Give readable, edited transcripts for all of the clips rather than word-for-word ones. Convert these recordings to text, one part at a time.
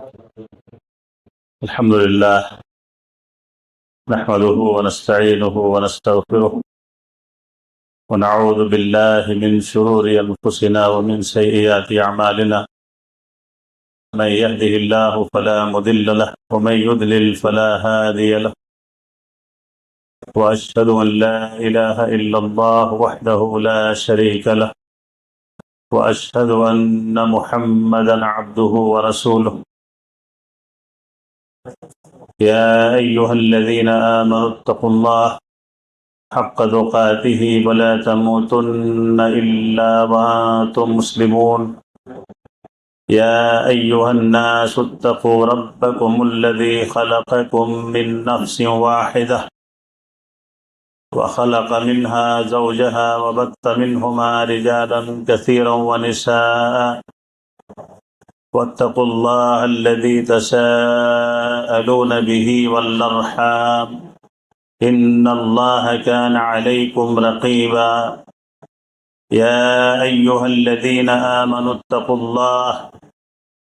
الحمد لله نحمده ونستعينه ونستغفره ونعوذ بالله من شرور أنفسنا ومن سيئات أعمالنا من يهده الله فلا مضل له ومن يضلل فلا هادي له وأشهد أن لا إله إلا الله وحده لا شريك له وأشهد أن محمدا عبده ورسوله يا أيها الذين آمنوا اتقوا الله حق تقاته ولا تموتن إلا وأنتم مسلمون يا أيها الناس اتقوا ربكم الذي خلقكم من نفس واحدة وخلق منها زوجها وبث منهما رجالا كثيرا ونساء واتقوا الله الذي تساءلون به والأرحام إن الله كان عليكم رقيبا يا أيها الذين آمنوا اتقوا الله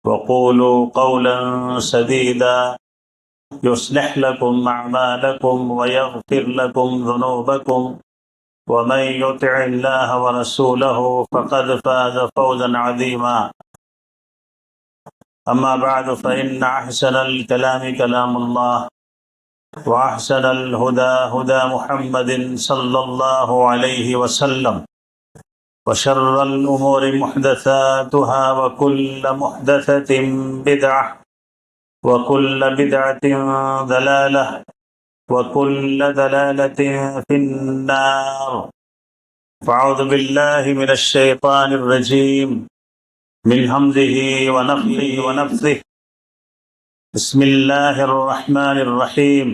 وقولوا قولا سديدا يصلح لكم أعمالكم ويغفر لكم ذنوبكم ومن يطع الله ورسوله فقد فاز فوزا عظيما أما بعد فإن أحسن الكلام كلام الله وأحسن الهدى هدى محمد صلى الله عليه وسلم وشر الأمور محدثاتها وكل محدثة بدعة وكل بدعة ضلالة وكل ضلالة في النار فأعوذ بالله من الشيطان الرجيم من همزه ونفخه ونفثه بسم الله الرحمن الرحيم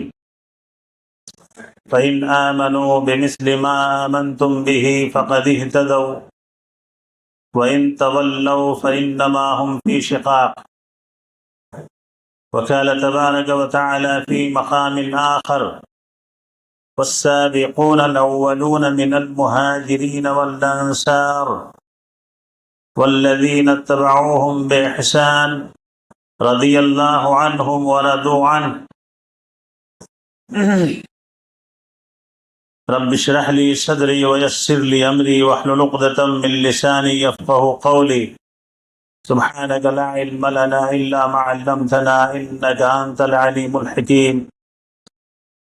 فإن آمنوا بمثل ما آمنتم به فقد اهتدوا وإن تولوا فإنما هم في شقاق وقال تبارك وتعالى في مقام آخر والسابقون الأولون من المهاجرين والأنصار والذين اتبعوهم بإحسان رضي الله عنهم ورضوا عنه رب اشرح لي صدري ويسر لي أمري واحلل عقدة من لساني يفقهوا قولي سبحانك لا علم لنا إلا ما علمتنا إنك أنت العليم الحكيم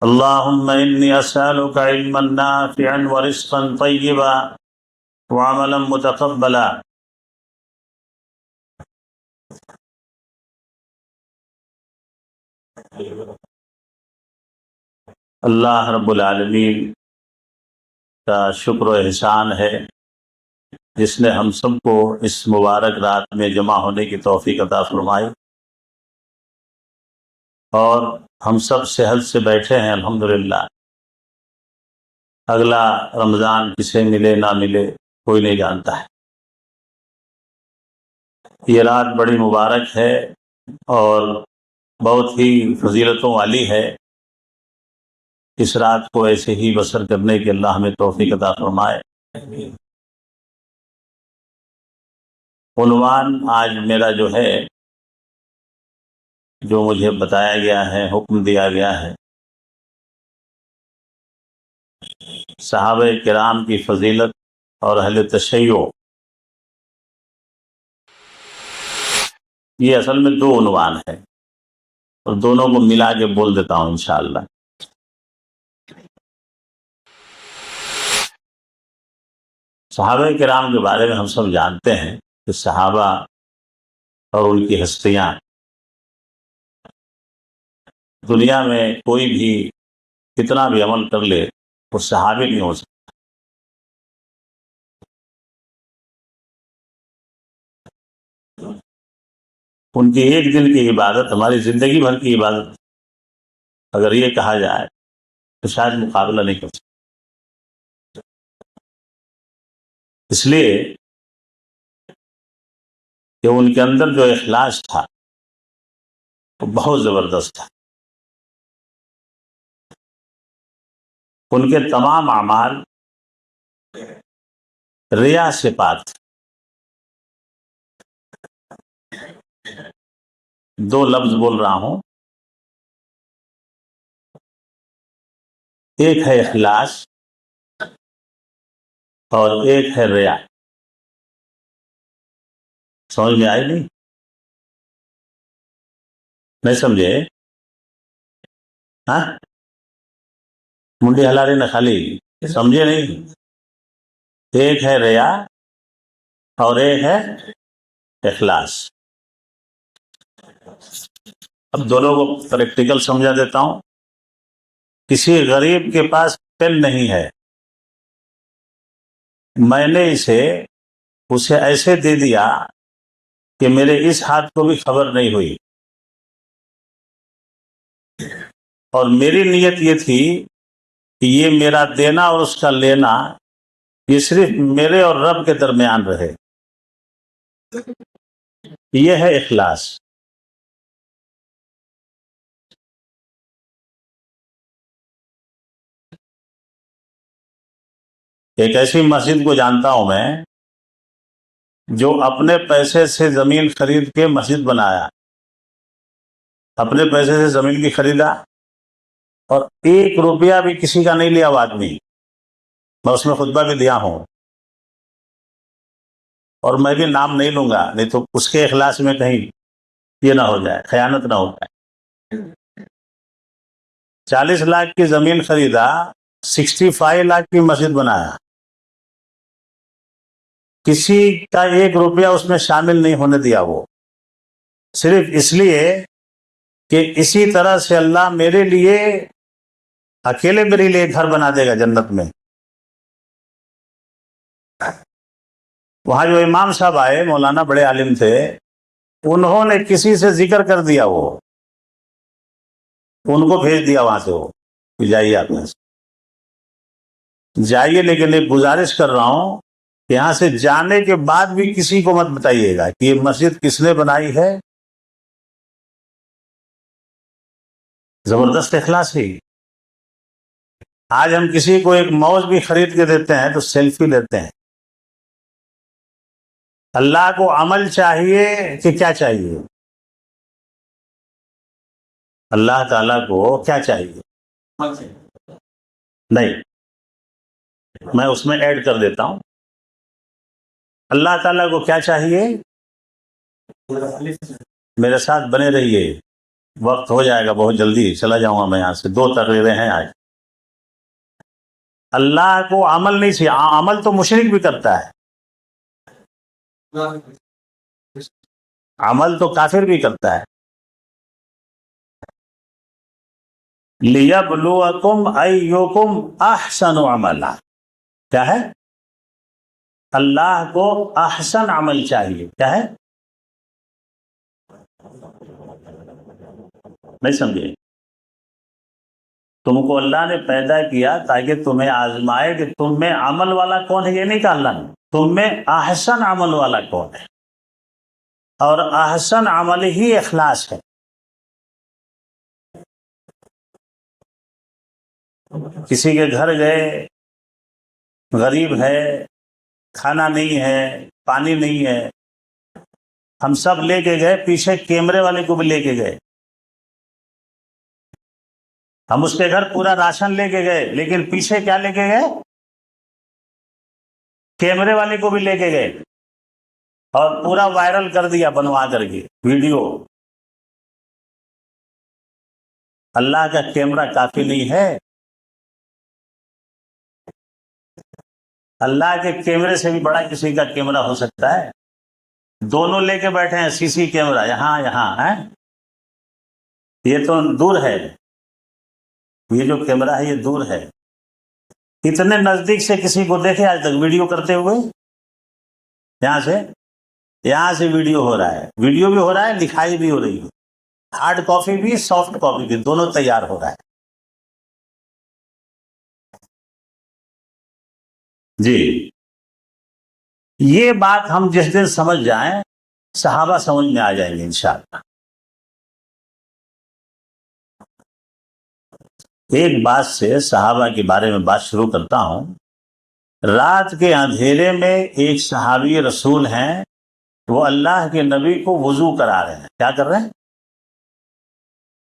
اللهم إني أسألك علما نافعا ورزقا طيبا وعملا متقبلا اللہ رب العالمین کا شکر و احسان ہے جس نے ہم سب کو اس مبارک رات میں جمع ہونے کی توفیق عطا فرمائی اور ہم سب صحت سے بیٹھے ہیں الحمدللہ۔ اگلا رمضان کسے ملے نہ ملے کوئی نہیں جانتا ہے۔ یہ رات بڑی مبارک ہے اور بہت ہی فضیلتوں والی ہے۔ اس رات کو ایسے ہی بسر کرنے کے اللہ ہمیں توفیق عطا فرمائے۔ عنوان آج میرا جو ہے، جو مجھے بتایا گیا ہے، حکم دیا گیا ہے، صحابہ کرام کی فضیلت اور اہل تشیع۔ یہ اصل میں دو عنوان ہے اور دونوں کو ملا کے بول دیتا ہوں انشاءاللہ۔ صحابہ کرام کے بارے میں ہم سب جانتے ہیں کہ صحابہ اور ان کی ہستیاں دنیا میں کوئی بھی کتنا بھی عمل کر لے وہ صحابی نہیں ہو سکتا۔ ان کی ایک دن کی عبادت ہماری زندگی بھر کی عبادت اگر یہ کہا جائے تو شاید مقابلہ نہیں کر سکتا۔ اس لیے کہ ان کے اندر جو اخلاص تھا وہ بہت زبردست تھا۔ ان کے تمام اعمال ریا سے پاک تھے۔ دو لفظ بول رہا ہوں، ایک ہے اخلاص اور ایک ہے ریا۔ سمجھ میں آئی نہیں سمجھے؟ ہاں، منڈی ہلا رہی نہ خالی، سمجھے نہیں؟ ایک ہے ریا اور ایک ہے اخلاص۔ اب دونوں کو پریکٹیکل سمجھا دیتا ہوں۔ کسی غریب کے پاس پین نہیں ہے، میں نے اسے ایسے دے دیا کہ میرے اس ہاتھ کو بھی خبر نہیں ہوئی، اور میری نیت یہ تھی کہ یہ میرا دینا اور اس کا لینا یہ صرف میرے اور رب کے درمیان رہے۔ یہ ہے اخلاص۔ ایک ایسی مسجد کو جانتا ہوں میں جو اپنے پیسے سے زمین خرید کے مسجد بنایا، اپنے پیسے سے زمین کی خریدا، اور 1 روپیہ بھی کسی کا نہیں لیا وہ آدمی۔ میں اس میں خطبہ بھی دیا ہوں، اور میں بھی نام نہیں لوں گا، نہیں تو اس کے اخلاص میں کہیں یہ نہ ہو جائے، خیانت نہ ہو جائے۔ 40 لاکھ کی زمین خریدا، 65 لاکھ کی مسجد بنایا، کسی کا 1 روپیہ اس میں شامل نہیں ہونے دیا، وہ صرف اس لیے کہ اسی طرح سے اللہ میرے لیے اکیلے میرے لیے گھر بنا دے گا جنت میں۔ وہاں جو امام صاحب آئے، مولانا بڑے عالم تھے، انہوں نے کسی سے ذکر کر دیا، وہ ان کو بھیج دیا وہاں سے، وہ جائیے، آپ میں سے جائیے، لیکن ایک گزارش کر رہا ہوں، یہاں سے جانے کے بعد بھی کسی کو مت بتائیے گا کہ یہ مسجد کس نے بنائی ہے۔ زبردست اخلاص ہے۔ آج ہم کسی کو ایک موز بھی خرید کے دیتے ہیں تو سیلفی لیتے ہیں۔ اللہ کو عمل چاہیے کہ کیا چاہیے؟ اللہ تعالیٰ کو کیا چاہیے؟ نہیں، میں اس میں ایڈ کر دیتا ہوں، اللہ تعالیٰ کو کیا چاہیے؟ میرے ساتھ بنے رہیے، وقت ہو جائے گا بہت جلدی، چلا جاؤں گا میں یہاں سے، 2 تقریریں ہیں آج۔ اللہ کو عمل نہیں چاہیے، عمل تو مشرک بھی کرتا ہے، عمل تو کافر بھی کرتا ہے۔ لِيَبْلُوَكُمْ أَيُّكُمْ أَحْسَنُ عَمَلًا، کیا ہے؟ اللہ کو احسن عمل چاہیے، کیا ہے؟ نہیں سمجھے؟ تم کو اللہ نے پیدا کیا تاکہ تمہیں آزمائے کہ تم میں عمل والا کون ہے، یہ نہیں کہا اللہ نے، تم میں احسن عمل والا کون ہے، اور احسن عمل ہی اخلاص ہے۔ کسی کے گھر گئے، غریب ہے، کھانا نہیں ہے، پانی نہیں ہے، ہم سب لے کے گئے، پیچھے کیمرے والے کو بھی لے کے گئے، ہم اس کے گھر پورا راشن لے کے گئے، لیکن پیچھے کیا لے کے گئے؟ کیمرے والے کو بھی لے کے گئے، اور پورا وائرل کر دیا بنوا کر کے ویڈیو۔ اللہ کا کیمرہ کافی نہیں ہے؟ اللہ کے کیمرے سے بھی بڑا کسی کا کیمرہ ہو سکتا ہے؟ دونوں لے کے بیٹھے ہیں، CC کیمرہ یہاں ہے، یہ تو دور ہے، یہ جو کیمرہ ہے یہ دور ہے۔ اتنے نزدیک سے کسی کو دیکھے آج تک ویڈیو کرتے ہوئے؟ یہاں سے ویڈیو ہو رہا ہے، ویڈیو بھی ہو رہا ہے، لکھائی بھی ہو رہی ہے، ہارڈ کاپی بھی، سافٹ کاپی بھی، دونوں تیار ہو رہا ہے۔ جی، یہ بات ہم جس دن سمجھ جائیں، صحابہ سمجھ میں آ جائیں گے انشاءاللہ۔ ایک بات سے صحابہ کے بارے میں بات شروع کرتا ہوں۔ رات کے اندھیرے میں ایک صحابی رسول ہیں، وہ اللہ کے نبی کو وضو کرا رہے ہیں، کیا کر رہے ہیں؟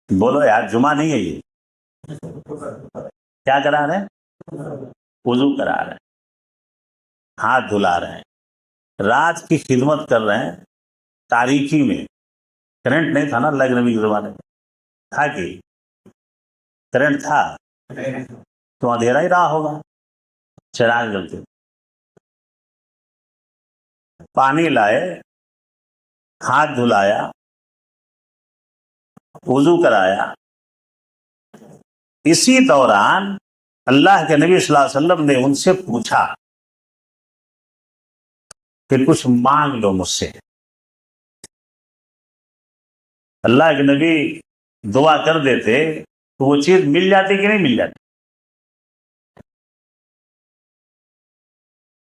بولو یار، جمعہ نہیں ہے یہ. کیا کرا رہے ہیں؟ وضو کرا رہے ہیں، ہاتھ دھلا رہے ہیں، رات کی خدمت کر رہے ہیں. تاریکی میں کرنٹ نہیں تھا نا اللہ کے نبی کے زمانے میں، تھا کہ کرنٹ تھا تو اندھیرا ہی رہا ہوگا، چراغ جلتے. پانی لائے، ہاتھ دھلایا، وضو کرایا. اسی دوران اللہ کے نبی صلی اللہ علیہ وسلم نے ان سے پوچھا کہ کچھ مانگ لو مجھ سے. اللہ کے نبی دعا کر دیتے تو وہ چیز مل جاتی کہ نہیں مل جاتی.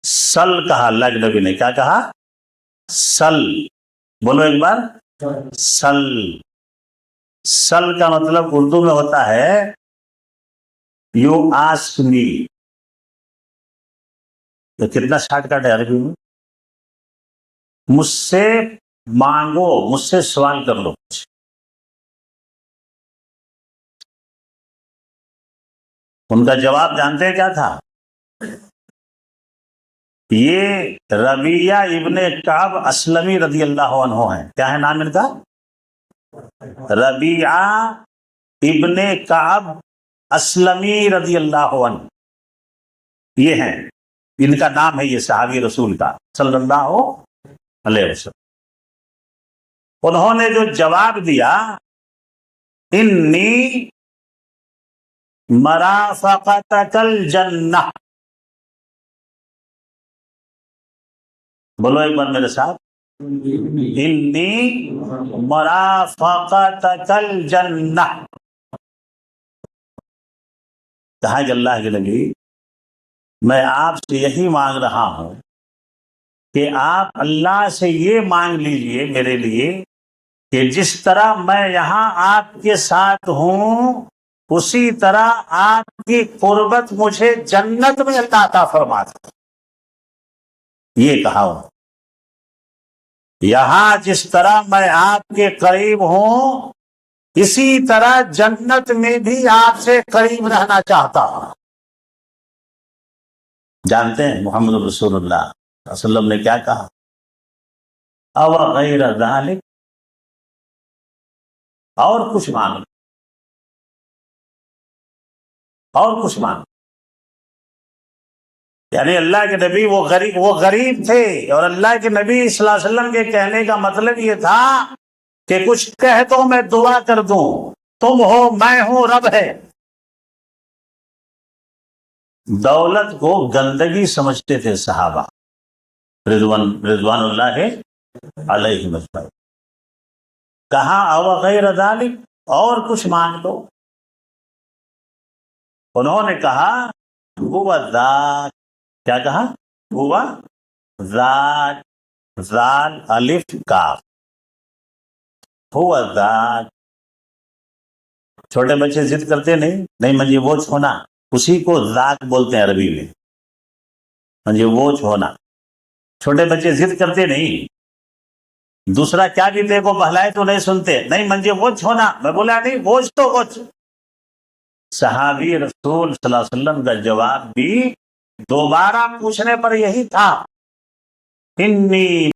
سل کہا اللہ کے نبی نے. کیا کہا؟ سل. بولو ایک بار، سل. سل کا مطلب اردو میں ہوتا ہے یو آسک می. تو کتنا شارٹ کٹ ہے عربی میں. مجھ سے مانگو، مجھ سے سوال کر لو. ان کا جواب جانتے ہیں کیا تھا؟ یہ ربیعہ ابن کعب اسلمی رضی اللہ عنہ ہیں. کیا ہے نام ان کا؟ ربیعہ ابن کعب اسلمی رضی اللہ عنہ یہ ہیں. ان کا نام ہے یہ صحابی رسول کا صلی اللہ علیہ وسلم. انہوں نے جو جواب دیا، انی مرافقتک الجنہ. بولو ایک بار میرے ساتھ، انی مرافقتک الجنہ. کہا کہ اللہ کے نبی میں آپ سے یہی مانگ رہا ہوں کہ آپ اللہ سے یہ مانگ لیجئے میرے لیے کہ جس طرح میں یہاں آپ کے ساتھ ہوں اسی طرح آپ کی قربت مجھے جنت میں اللہ عطا فرما دے. یہ کہا ہوں یہاں جس طرح میں آپ کے قریب ہوں اسی طرح جنت میں بھی آپ سے قریب رہنا چاہتا ہوں. جانتے ہیں محمد رسول اللہ صلی اللہ علیہ وسلم نے کیا کہا؟ او غیر ذالک، اور کچھ مانگ، اور کچھ مانگ. یعنی اللہ کے نبی وہ غریب تھے، اور اللہ کے نبی صلی اللہ علیہ وسلم کے کہنے کا مطلب یہ تھا کہ کچھ کہہ تو میں دعا کر دوں، تم ہو میں ہوں رب ہے. دولت کو گندگی سمجھتے تھے صحابہ رضوان اللہ علیہ مجمعین. کہا او غیر ذالک، اور کچھ مانگ دو. انہوں نے کہا ہوا ذات. کیا کہا؟ ہوا ذات، ذال الف کاف، ہوا ذات. چھوٹے بچے ضد کرتے نہیں مجھے وہ چھونا، اسی کو ذات بولتے ہیں عربی میں، مجھے وہ چھونا. چھوٹے بچے ضد کرتے نہیں، دوسرا کیا بھی دے کو بہلائے تو نہیں سنتے، نہیں مجھے وہ چھونا. میں بولا نہیں بوجھ تو بوجھ. صحابی رسول صلی اللہ علیہ وسلم کا جواب بھی دوبارہ پوچھنے پر یہی تھا، انی